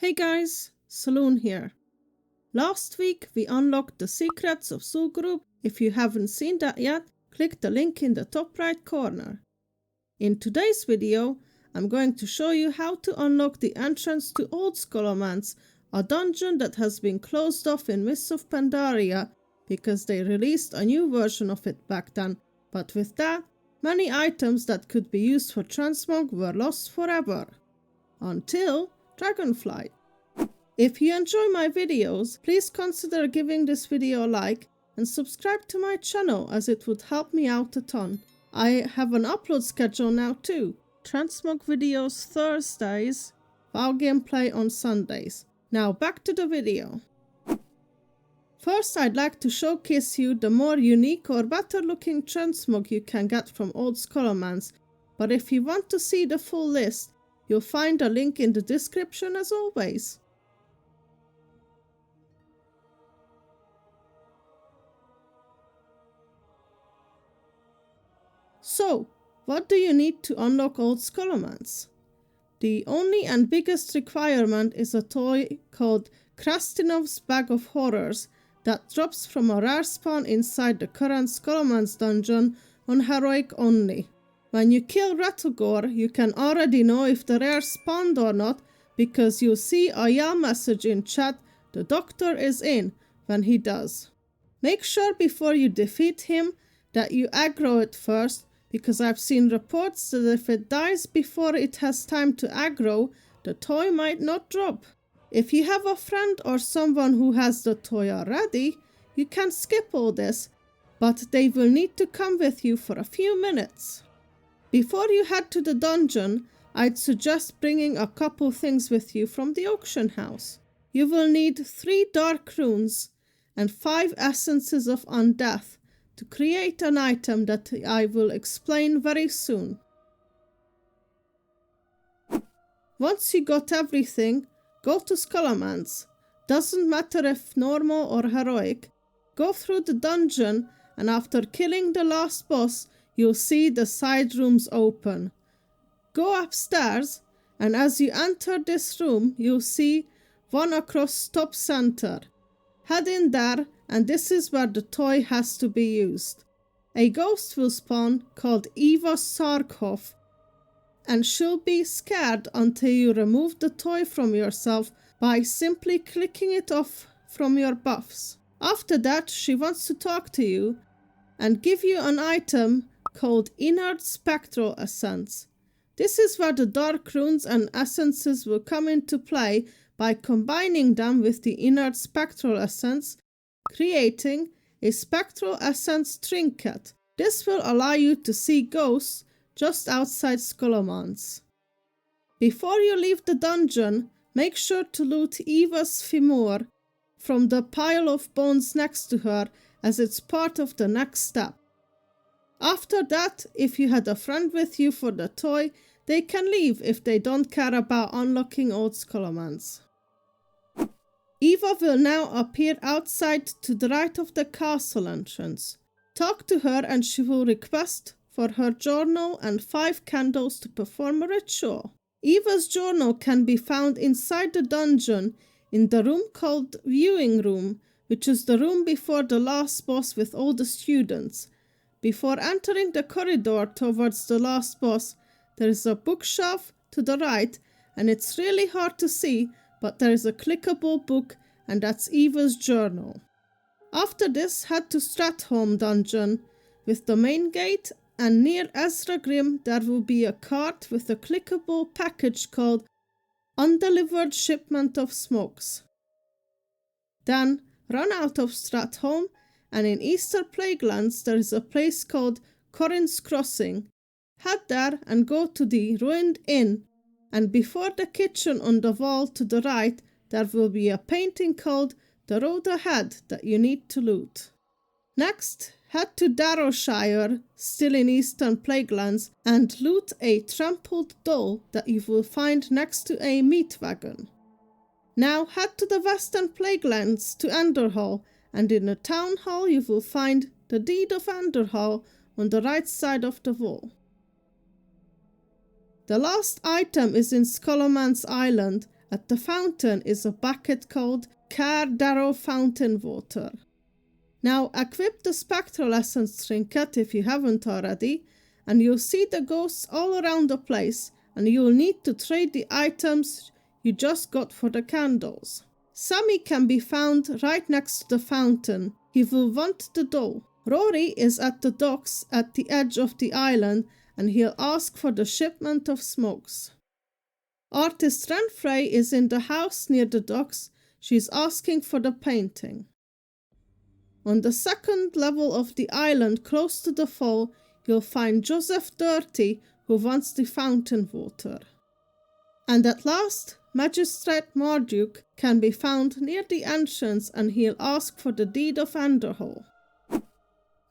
Hey guys, Saloon here. Last week we unlocked the secrets of Soul Group. If you haven't seen that yet, click the link in the top right corner. In today's video, I'm going to show you how to unlock the entrance to Old Scholomance, a dungeon that has been closed off in Mists of Pandaria because they released a new version of it back then, but with that, many items that could be used for Transmog were lost forever. Until Dragonflight. If you enjoy my videos, please consider giving this video a like and subscribe to my channel as it would help me out a ton. I have an upload schedule now too. Transmog videos Thursdays, WoW gameplay on Sundays. Now back to the video. First, I'd like to showcase you the more unique or better looking Transmog you can get from Old Scholomance, but if you want to see the full list, you'll find a link in the description as always. So, what do you need to unlock Old Scholomance? The only and biggest requirement is a toy called Krastinov's Bag of Horrors that drops from a rare spawn inside the current Scholomance dungeon on Heroic only. When you kill Retogor, you can already know if the rare spawned or not because you'll see a yell message in chat, "The doctor is in," when he does. Make sure before you defeat him that you aggro it first, because I've seen reports that if it dies before it has time to aggro, the toy might not drop. If you have a friend or someone who has the toy already, you can skip all this, but they will need to come with you for a few minutes. Before you head to the dungeon, I'd suggest bringing a couple things with you from the auction house. You will need 3 dark runes and 5 essences of undeath to create an item that I will explain very soon. Once you got everything, go to Scholomance. Doesn't matter if normal or heroic. Go through the dungeon, and after killing the last boss, you'll see the side rooms open. Go upstairs, and as you enter this room, you'll see one across top center. Head in there, and this is where the toy has to be used. A ghost will spawn called Eva Sarkov, and she'll be scared until you remove the toy from yourself by simply clicking it off from your buffs. After that, she wants to talk to you and give you an item called Inert Spectral Essence. This is where the dark runes and essences will come into play by combining them with the Inert Spectral Essence, creating a Spectral Essence trinket. This will allow you to see ghosts just outside Scholomance. Before you leave the dungeon, make sure to loot Eva's femur from the pile of bones next to her, as it's part of the next step. After that, if you had a friend with you for the toy, they can leave if they don't care about unlocking Old Scholomance. Eva will now appear outside to the right of the castle entrance. Talk to her and she will request for her journal and 5 candles to perform a ritual. Eva's journal can be found inside the dungeon in the room called Viewing Room, which is the room before the last boss with all the students. Before entering the corridor towards the last boss, there is a bookshelf to the right, and it's really hard to see, but there is a clickable book, and that's Eva's journal. After this, head to Stratholm dungeon with the main gate, and near Ezra Grimm there will be a cart with a clickable package called Undelivered Shipment of Smokes. Then run out of Stratholm, and in Easter Plaguelands there is a place called Corin's Crossing. Head there and go to the ruined inn, and before the kitchen on the wall to the right there will be a painting called The Road Ahead that you need to loot. Next, head to Darrowshire, still in Eastern Plaguelands, and loot a trampled doll that you will find next to a meat wagon. Now head to the Western Plaguelands to Enderhall, and in the town hall you will find the Deed of Enderhall on the right side of the wall. The last item is in Scholomance Island, at the fountain is a bucket called Car Darrow Fountain Water. Now equip the Spectral Essence trinket if you haven't already, and you'll see the ghosts all around the place, and you'll need to trade the items you just got for the candles. Sammy can be found right next to the fountain. He will want the dough. Rory is at the docks at the edge of the island, and he'll ask for the shipment of smokes. Artist Renfrey is in the house near the docks. She's asking for the painting. On the second level of the island close to the fall, you'll find Joseph Dirty, who wants the fountain water. And at last, Magistrate Marduk can be found near the entrance, and he'll ask for the deed of Enderhall.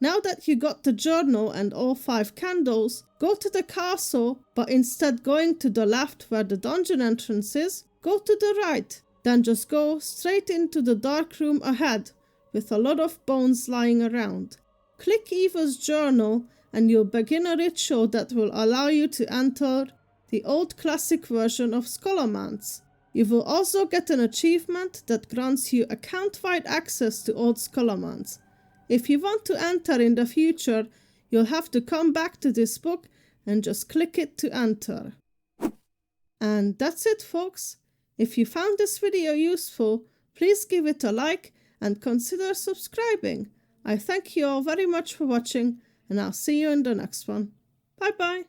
Now that you got the journal and all 5 candles, go to the castle, but instead going to the left where the dungeon entrance is, go to the right, then just go straight into the dark room ahead, with a lot of bones lying around. Click Eva's journal and you'll begin a ritual that will allow you to enter the old classic version of Scholomance. You will also get an achievement that grants you account-wide access to old Scholomance. If you want to enter in the future, you'll have to come back to this book and just click it to enter. And that's it, folks. If you found this video useful, please give it a like and consider subscribing. I thank you all very much for watching, and I'll see you in the next one. Bye bye!